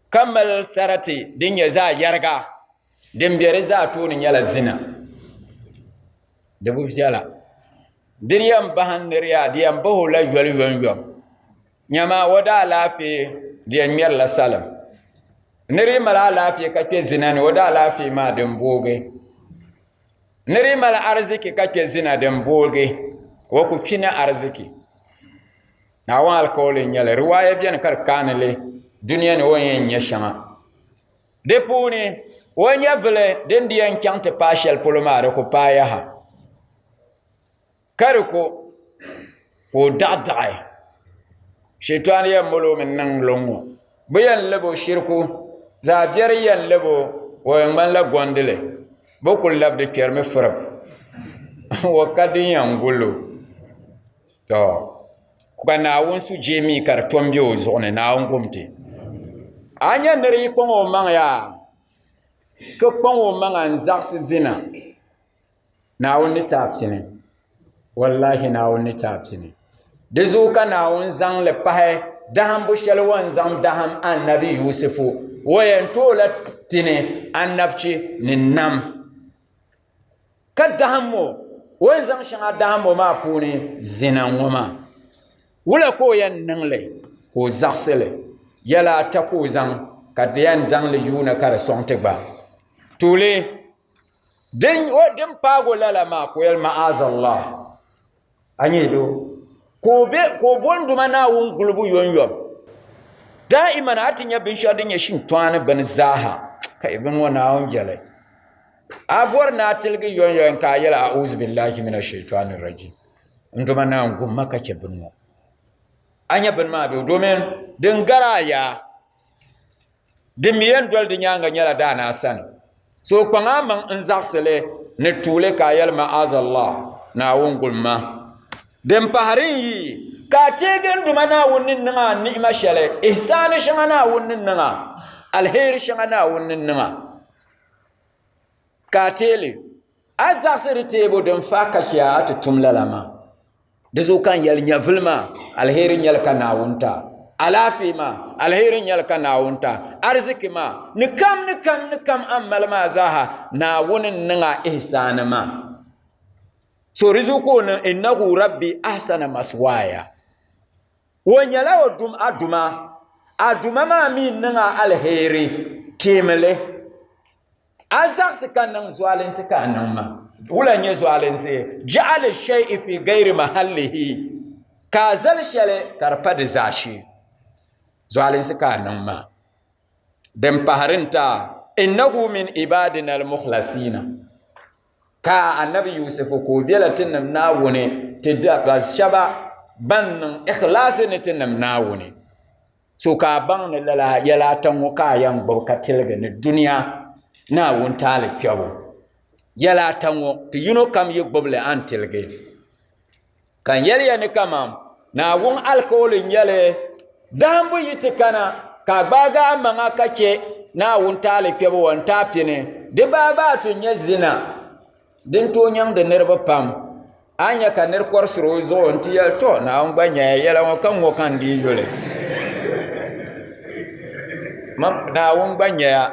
ka mali sarati din nyɛ zaɣ yɛriga din be di zaa tooni nyɛla zina di bu viɛla din yɛn baham niri yaa di yɛn baho la yɔli yɔnyɔm nyɛma wo daa laafee di yɛn ŋmɛri la salim niri mali alaafee ka kpɛ zina ni wo daa laafee maa din boogi niri mali arziki ka kpɛ zina din boogi wo ku kpina arziki naawuni alkawali nyɛli riwaaya bɛni ka di kaanili duniya ni wo yɛn nyɛ shɛŋa di puuni wo nyɛ vili din di yɛn chaŋ ti paai shɛli polo maa di ku paai yaha ka di ku daɣadaɣi shaitan yɛn malo min niŋ luŋɔ bɛ yɛn labo shirku zaa biɛri yɛn labo wo yɛn ŋmanila gondili bɛ ku labdi kpɛrimi firib wo ka din yɛn gullo to ka naawuni su jeemi ka di tom be o zuɣu ni naawuni gumti a nyɛ niri yi kpaŋ o maŋ yaa ka kpaŋ o maŋa n zaɣisi zina naawuni ni taa pini wallahi naawuni ni taa pini di zuɣu ka naawuni zaŋli pahi dahambu shɛli wo n zaŋ daham annabi yusufu wo yɛn toola pini annabchi ni nam ka dahammo wo n zaŋ shɛŋa dahammo maa puuni zina ŋɔ maa wula ko yɛn niŋli ko zaɣisili yɛla ata ko zaŋ ka di yɛn zaŋli yuuna ka di sɔŋ ti gba tuuli din paago lala maa ko yɛli ma'azallah a nyɛ do ko bonduma naawuni gulibu yɔnyɔm daa'ima na a ti nyɛ binshɛɣu din nyɛ shintɔɣani bini zaaha ka ibin ŋɔ naawuni jɛli a bɔri na a tiligi yɔnyɔm ka a yɛli a'uzu billahi mina shaitani rajim nduma naawuni gumma ka chɛ bin ŋɔ a nyɛ bin maa be domin din gara a yaa din mi yɛn doli di nyaanga nyɛla daana sani so kpaŋa maŋ n zaɣisili ni tuuli ka a yɛli ma'azallah naawuni gulma din paharin yi ka a teegi nduma naawuni ni niŋa ni'ima shɛli ihsaani shɛŋa naawuni ni niŋa alheri shɛŋa naawuni ni niŋa ka a teeli a zaɣisiri teebu din faa ka shɛya a ti tum lala maa di zuɣu kan yɛli nyɛvili maa alheri nyɛli ka naawuni ta alaafee maa alheri nyɛli ka naawuni ta arziki maa ni kam an mali maa zaaha naawuni niŋa ihsaani maa so rizuku ni innahu rabbi ahsana maswaya wo nyɛla a duma maa mi niŋa alheri teemili a zaɣisi ka niŋ zualinsi ka a niŋ maa wula nyɛ zualinsi ja'ala shay'i fi ghairi mahallihi ka a zali shɛli ka di pa di zaashee zualinsi ka a niŋ maa din paharin ta innahu min ibadina almukhlasina ka annabi yusufu ko bela ti nim naawuni ti da shaba ban niŋ ikhlasi ni ti nim naawuni so ka a baŋ ni lala yɛla ta ŋɔ ka a yɛn gbubi ka tiligi ni duniya naawuni taali kpɛbu yɛla ta ŋɔ ti yino kam yi gbubili an tiligi kan yɛliya ni kamam naawuni alkawali nyɛli dahambu yi ti kana ka a gbaaga a maŋa ka che naawuni taali kpɛbu wan taa pini di baabaa tu nyɛ zina din tooi nyaŋdi niriba pam a nyɛ ka niri kɔrisiri o zuɣu n ti yɛli to naawuni gba nyɛya yɛla ŋɔ ka ŋɔ kan dii yuli naawuni gba nyɛya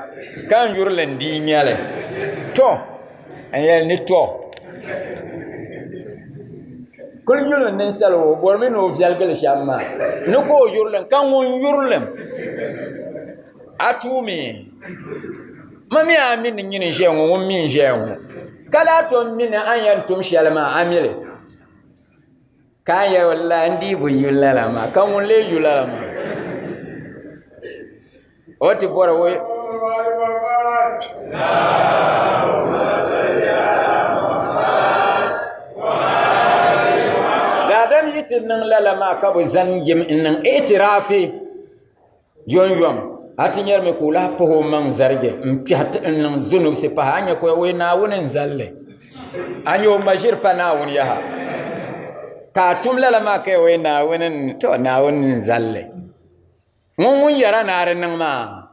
kan yurili n dii nyɛli to n yɛli ni to kuli yuli ninsali o bɔrimi ni o viɛligili shɛm maa ni ko o yurilim ka ŋun yurilim a tuumi ma mi a mi ni nyini ʒɛya ŋɔ ŋun mi n ʒɛya ŋɔ ka laa tom mi ni an yɛn tum shɛli maa a mili ka an yɛ walla n dii bi yuli la maa ka ŋun lee yula la maa o ti bɔra o daadam yi ti niŋ lala maa ka bi zaŋ yim n niŋ itiraafi yɔnyɔm a ti nyɛri mi ka o lahi pahi o maŋ zarigi n kpɛhi n niŋ zunubsi pahi a nyɛ ko o naawuni n zalli a nyɛ o maʒiri pa naawuni yaha ka a tum lala maa ka o naawuni n zalli ŋun yɛra naari niŋ maa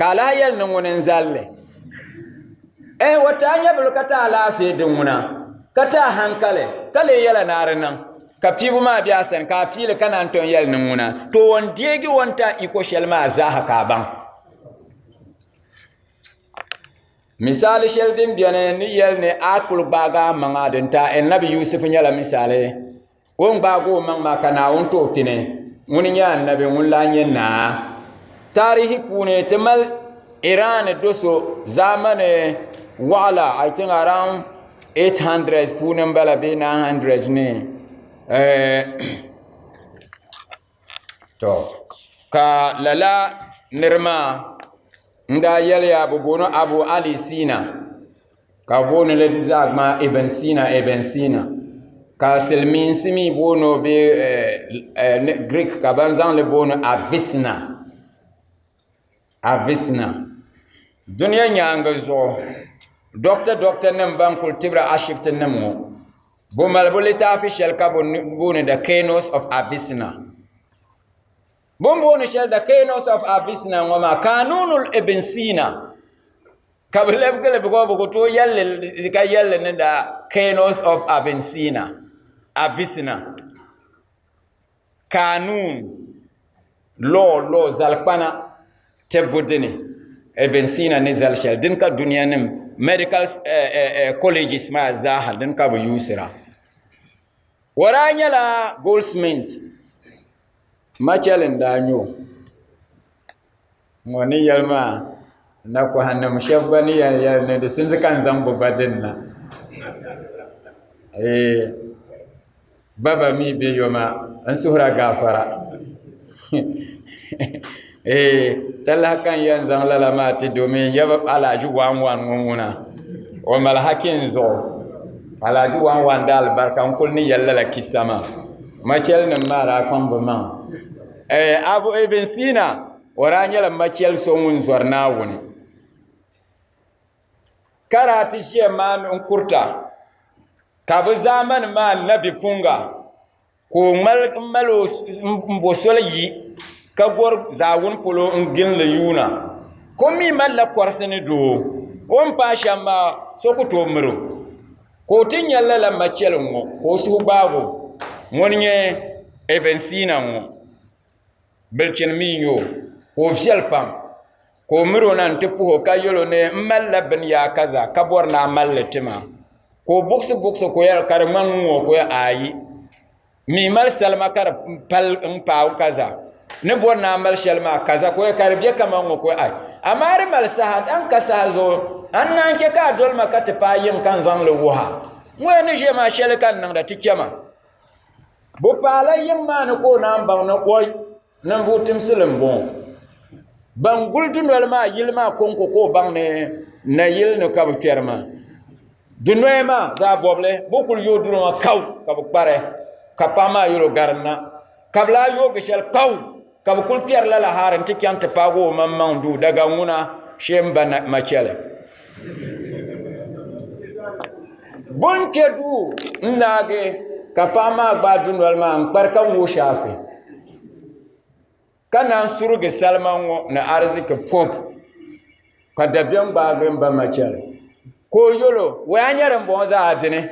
kala yel no ngonen zalle wata nya bul kata lafi din muna kata hankale kale yela narinan ka pibu ma biya sen ka pile kana ton yel nin muna to won diegi wonta iko shelma zaha ka ban misali shel din biane ni yel ne akul baga manga den ta nabi yusuf nyala misale won bago man ma kana won to tine mun nya nabi mun la na tarihi pune temal iran doso zamane wala I think around 800 pune bala be 900 ne to ka lala nirma nda yel ya bono abu ali sina ka bono le zagma ibn sina ka selmin simi bono be greek ka banzan le bono avisna dunya nyanga zo doctor nem bankul tibra ashipten nemo bo malbolita official ka bono the Kainos of Avicenna bono shel the Kainos of Avicenna ngoma kanunul ibn sina kablem kele go to yalle ka yalle ne da Kainos of Avicenna kanun law zalpana tebudini ibn sina ne zalshal din ka duniya nim medical colleges ma zahal din ka bu yusra waranya la Goldsmith machalin danyo ngoni yalma na ko hanna mushabbani ya ne da sun zakan zambo badin na baba mi be yoma an suhra gafara talakan yan zan lalamati domin yaba alaju wanwan nguna o mal hakin zo alaju wanwan dal barkan kulni yalla la kisama machel ne mara kwambo man abu ibn sina waranya la machel so mun zorna woni karati she man kurta kabu zaman ma nabi punga ko malo mbosole yi kagor zawun polo ngin le yuna komi malla kwarsani do on pa shamba sokuto miro ko tin yalla la machel ngo ko su bago monye ibn sina ngo belchen minyo ko fialpam ko miro nan tepu kayolo ne malla ben ya kaza kabor na malletima ko box ko yar karman ngo ko ayi mi mal salma kar pal pa kaza ne bor na mal shalma kaza ko kar biya kaman ko ai amare mal sahad an kasazo an nan ke ka dol makata payin kan zan le wuha ngwe je ma shel kan nan da tikema bo pala yimma ne ko nan ban na koy nan butim silim bon ban guldun wal ma yilma konko ko ban ne na yil no ka bu kerma dunwema za boble bokul yoduro ma kaw ka bu pare ka pama yoro garna kabla yo gishal kaw ka bu kul pier la haran tikante pago mamman du daga nguna shemba na machele bonke du ndage ka pama ba dunwal ma barka wo shafi kana suruge salman na arziki pop ka dabiyan ba ba machele ko yolo wayanyaran bonza adine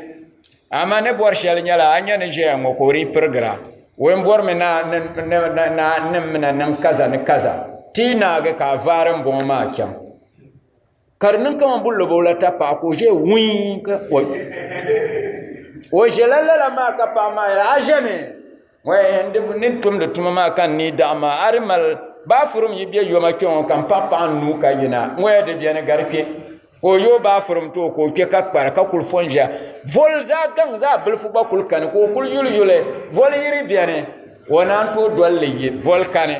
ama ne bor shel nyala anya ne je ngo ko ri pergra wen bor me na nan kaza ne kaza tina ga ka varan bon ma kyam karnin kan bullo bola ta pa ko je wi ka o jelala la ma ka pa ma ya ajane way ende nin tum de tuma ma kan ni dama armal ba furum yibe yoma kyon kan papa nu ka yina ngwe de bien garke ko yo ba furum to ko ke kakpar ka kul fonja vol za kan za bulfu ba kul kan ko kul yul yule vol yiri biane wonan to dolle yi vol kane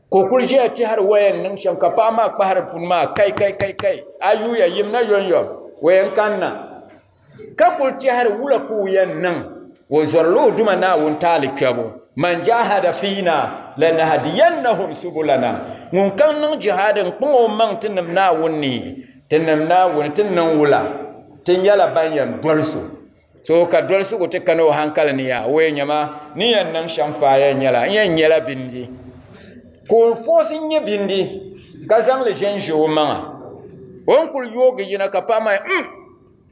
ko kul je ti har wayen nan sham ka pa ma har pun ma kai ayu ya yimna yon wayen kanna ka kul ti har wula ku yan nan wo zorlo duma na won tali kyabo man jahada fina lanahdiyannahum subulana mun kan nan jihadin ko man tinam na wonni tinam na woni tinnan wula tin yala banyan dolso so ka dolso ko te kano hankala ni ya we nyama ni yan nan shamfa ya nyala yan nyala bindi ko fosin ye bindi ka zaŋ li ʒen ʒe o maŋa o n kuli yoogi yina ka paɣa maa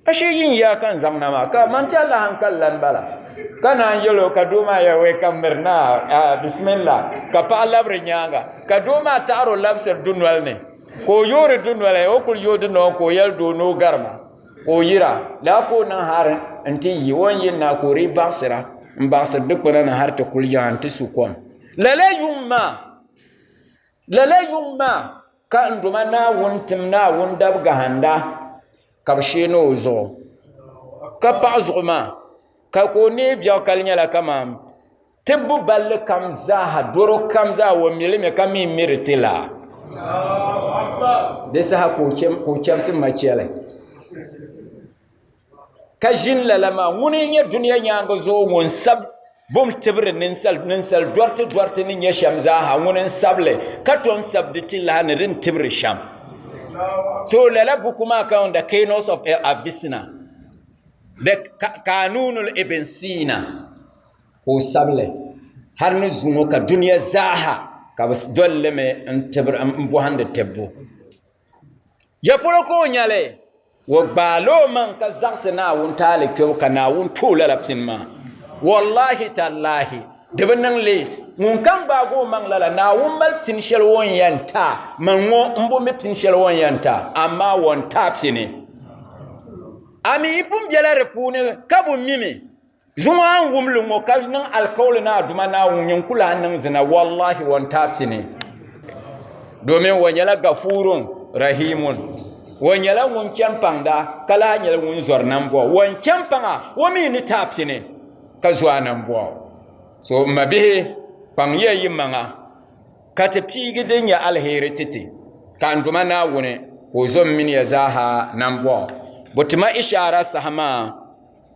ashe yin ya kan zaŋ na maa ka man ti Allah hankali lan bala ka naan yɛlo ka doo maa ya wei ka miri na bismillah ka paɣa labiri nyaanga ka doo maa taɣari o labisiri dunoli ni ka o yoori dunoli o kuli yoodi noo ka o yɛli doo ni o garima ka o yira laa ka o niŋ hari n ti yi o n yin na ka o rii baɣasira n baɣasiri dikpuna ni hari ti kuli yaɣa n ti su kom lala yuŋ maa ka nduma Naawuni tim Naawuni dabigahanda ka bi sheeni o zuɣu ka paɣa zuɣu maa ka o nee biɛɣu kali nyɛla kamani tibbu balli kam zaaha doro kam zaa o milimi ka mi miri ti la di saha ka o chɛbisi machɛli ka ʒini lala maa ŋuni nyɛ duniya nyaanga zuɣu ŋun sabi bum tibiri ninsal dɔrti ni nyɛ shɛm zaaha ŋuni n sabili ka tom sabdi ti laha ni din tibiri shɛm so lala buku maa kan the Canons of Avicenna the Kanunul Ibn Sina ko sabili har ni zuŋo ka duniya zaaha ka bi dollimi n bɔhindi tibbu ya polo ko o nyɛli wo gbaali o maŋ ka zaɣisi Naawuni taali kpɛbu ka Naawuni tuhi lala pini maa wallahi tallahi di bi niŋ leet ŋun kan gbaagi o maŋ lala Naawuni mali pini shɛli o n yɛn taa man ŋɔ n bo mi pini shɛli o n yɛn taa amma wɔn taa pini a mi pun biɛla di puuni ka bu mimi zuŋɔ an wumli ŋɔ ka niŋ alkawli na duma Naawuni yin kula an niŋ zina wallahi wɔn taa pini domin wa nyɛla gafurun rahimun wa nyɛla ŋun chɛn paŋda ka lahi nyɛla ŋun zɔri nambɔ wɔn chɛn paŋa wa mi ni taa pini ka zɔa nambɔ so ma bihi paŋ ya yi maŋa ka ti piigi din nyɛ alheri titi ka n duma Naawuni ka o zɔm mini ya zaaha nambɔ bu ti ma ishara sahama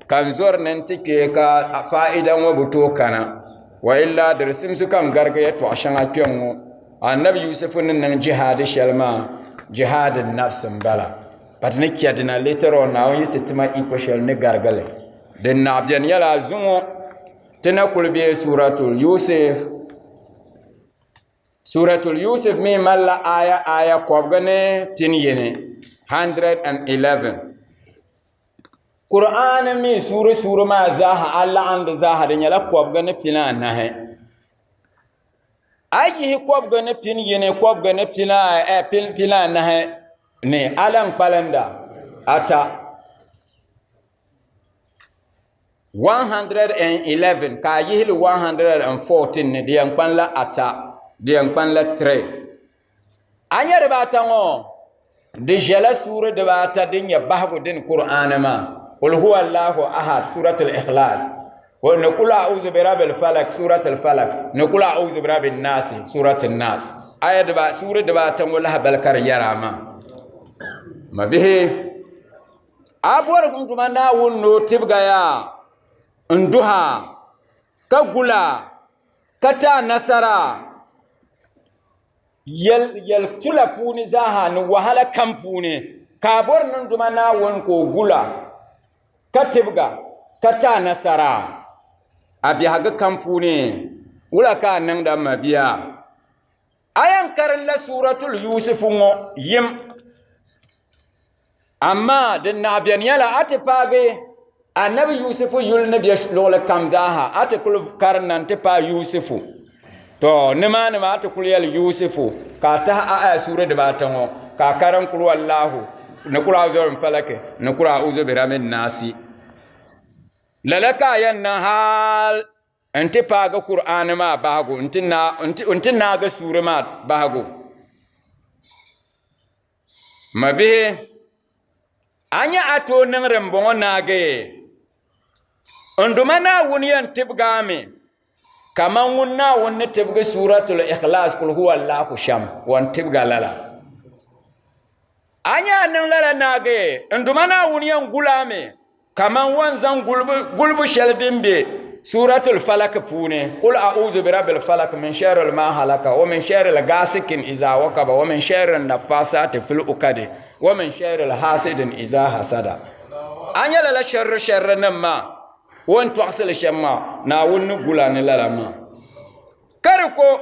kan zɔri nin ti kpe ka fa'ida ŋɔ bu tooi kana wa illa di simsi kan garigi ya tɔɣu shɛŋa kpɛŋ ŋɔ annabi Yusufu ni niŋ jihaadi shɛli maa jihaadi nafsi n bala pati ni chɛdina later on Naawuni yi ti tima iko shɛli ni garigili din naɣi biɛni nyɛla zuŋɔ ti na kuli be suratul Yusuf mi malla aya kɔbiga ni pini yini 111 Qur'an mi sura maa zaaha a laɣindi zaaha di nyɛla kɔbiga ni pini anahi a yihi kɔbiga ni pini yini kɔbiga ni pini anahi ni alan kpalinda ata 111 ka yihili 114 ni di yan kpanla ata di yan kpanla 3 a nyɛ dibaata ŋɔ di ʒɛla suura dibaata din nyɛ bahigu din Qur'an maa qul huwa allahu ahad suratul ikhlas wa ni qul a'udhu bi rabbil falak suratul falak ni qul a'udhu bi rabbin nas suratul nas aya suura dibaata ŋɔ lahi balkar yarama ma bihi a bɔri tuma Naawuni no tibga ya nduha ka gula ka ta nasara yel tula puuni zaaha ni wahala kam puuni ka bor nan duma Naawuni ko gula ka tibga ka ta nasara a biɛhigu kam puuni wula ka niŋda mabiya ayan karinla suratul Yusuf ŋɔ yim amma din na biɛni nyɛla a ti paagi annabi Yusufu yuli ni bɛ luɣuli kam zaaha a ti kuli karinna ti paai Yusufu to nimaanima a ti kuli yɛli Yusufu ka a tahi aya suura dibaata ŋɔ ka a karin kuli wallahu ni kuli a'udhu bi falaki ni kuli a'udhu bi rabbin nasi lala ka a yɛn niŋ hal n ti paagi Qur'ani maa bahigu n ti naagi suura maa bahigu ma bihi a nyɛ a tooi niŋdi n bɔŋɔ naagi n duma Naawuni yɛn tibgaami kaman ŋun Naawuni ni tibgi suratul ikhlas kul huwa allahu sham wan tibga lala a nyɛ a niŋ lala naagi n duma Naawuni yɛn gulaami kaman wan zaŋ gulbu shɛli din be suratul falak puuni qul a'udhu bi rabbil falak min sharri ma halaka wa min sharri ghasikin idha waqaba wa min sharri naffasati fil uqad wa min sharri hasidin idha hasada anya la sharri namma won toxsel shamma Naawuni gula ni lala ma karko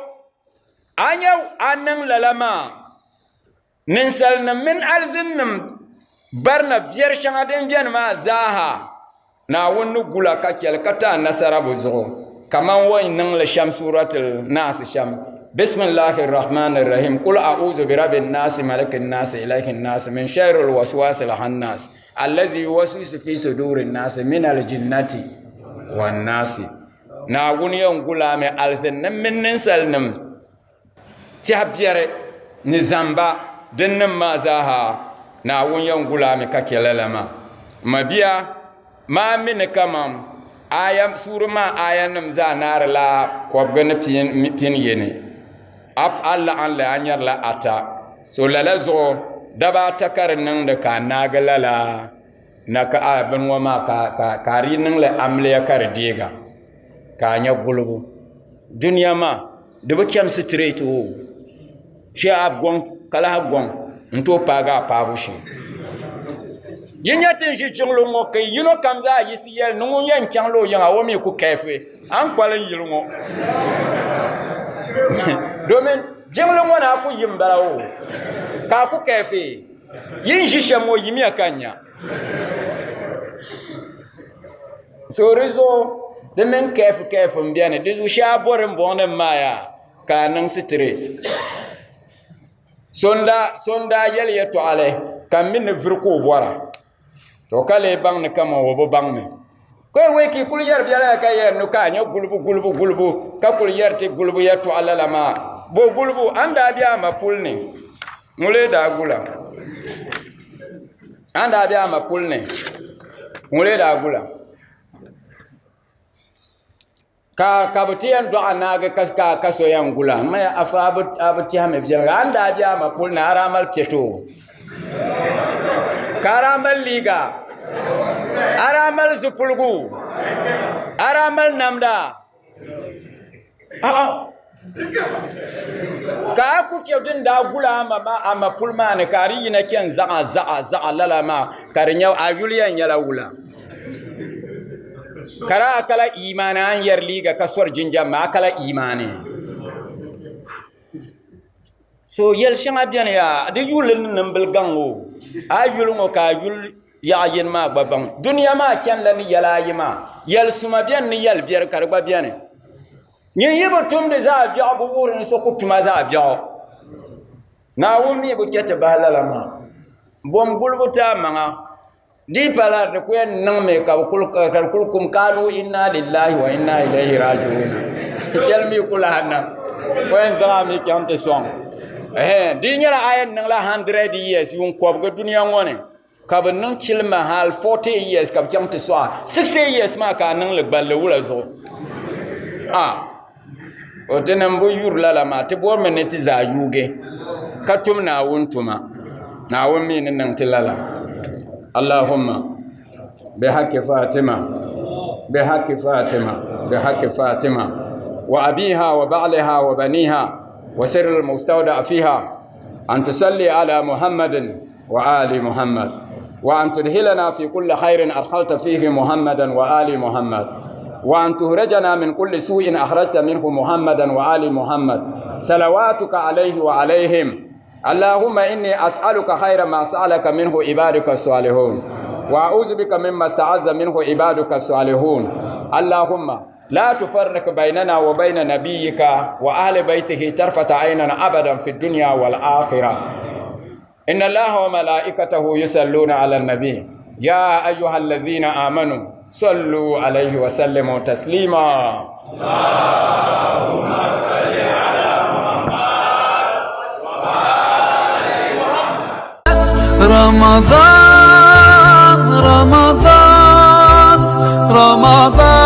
anyaw anang lalama ninsal nim min alzin nim barna biyar shanga den biyan ma zaha na wonu gula ka kel kata nasara buzo kaman wayin nan la sham suratul nas sham bismillahir rahmanir rahim qul a'udhu bi rabbin nas malikin nas ilahin nas min sharril waswasil khannas allazi yuwaswisu fi sudurin nas min aljinnati wan nas na wuniyan gula me alzin nan min ninsal nim ti habiyare ni zamba dinnin ma zaha na wuniyan gula me ka kelalama mabiya ma min kamam ayam surma ayanum za nar la kobgan pin yene ab alla an la anyar la ata so lala zo daba takar nan da ka nagalala naka abin wa ma ka kari nan la amle ya kar diga ka nya gulbu duniya ma dubu kyam straight o shi abgon kala gon nto paga pabushi yinyatin shi jinglo ngo kai yino kamza yisi yel nungu yen changlo yanga womi ku kefe an kwalan yilngo domin jinglo ngo na ku yimbarawo ka ku kefe yin shi shamo yimi akanya so rezo de men kefe mbiane dizu sha borin bonne maya ka nan straight sonda yel yeto ale kam min virko bora to kale bang ne kama wo bang me ko we ki kul yar biara ka yer no ka nya gulbu ka kul yar te gulbu ya to alala ma bo gulbu anda biya ma pulne mule da gula anda biya ma pulne mule da gula ka butiyan do anaga kaska kaso yan gula mai afa abuti ha me biya anda biya ma pulne aramal teto karamal liga aramal zupulgu aramal namda ka ku kyodin da gula ama pulma ne kari yina ken za'a lalama karinya ayuliyan yala wula kara kala imana an yar liga kasor jinja ma kala imane so yel shanga bian ya de yulin nambel gango ayul ngo ka yul ya yen ma babam dunya ma kyan la ni yala yima yel suma bian ni yel bier karba bian ni yibo tum de za biya bu wurin so ku tuma za biya na wumi bu kete bahalala ma bom gulbuta manga di pala de ko en nang me ka kul kum kalu inna lillahi wa inna ilaihi raji'un yel mi kula hanna ko en za mi kyam te song di nyala ayan nang la 100 years yung kob ga duniya ngone ka ban nang chilma hal 40 years ka kyam te swa 60 years ma ka nang le balle wula zo o tenan bu yur la ma te bor men ti za yuge ka tum na wuntuma na won mi nang tilala allahumma bi haqqi fatima wa abiha wa ba'liha wa baniha وسر المستودع فيها أن تصلي على محمد وآل محمد وأن تدخلنا في كل خير أدخلت فيه محمدا وآل محمد وأن تخرجنا من كل سوء أخرجت منه محمدا وآل محمد صلواتك عليه وعليهم اللهم إني أسألك خير ما سألك منه عبادك الصالحون وأعوذ بك مما استعذ منه عبادك الصالحون اللهم لا تفرق بيننا وبين نبيك وأهل بيته طرفة عين أبدا في الدنيا والآخرة إن الله وملائكته يصلون على النبي يا أيها الذين آمنوا صلوا عليه وسلموا تسليما اللهم صل على محمد وآل محمد رمضان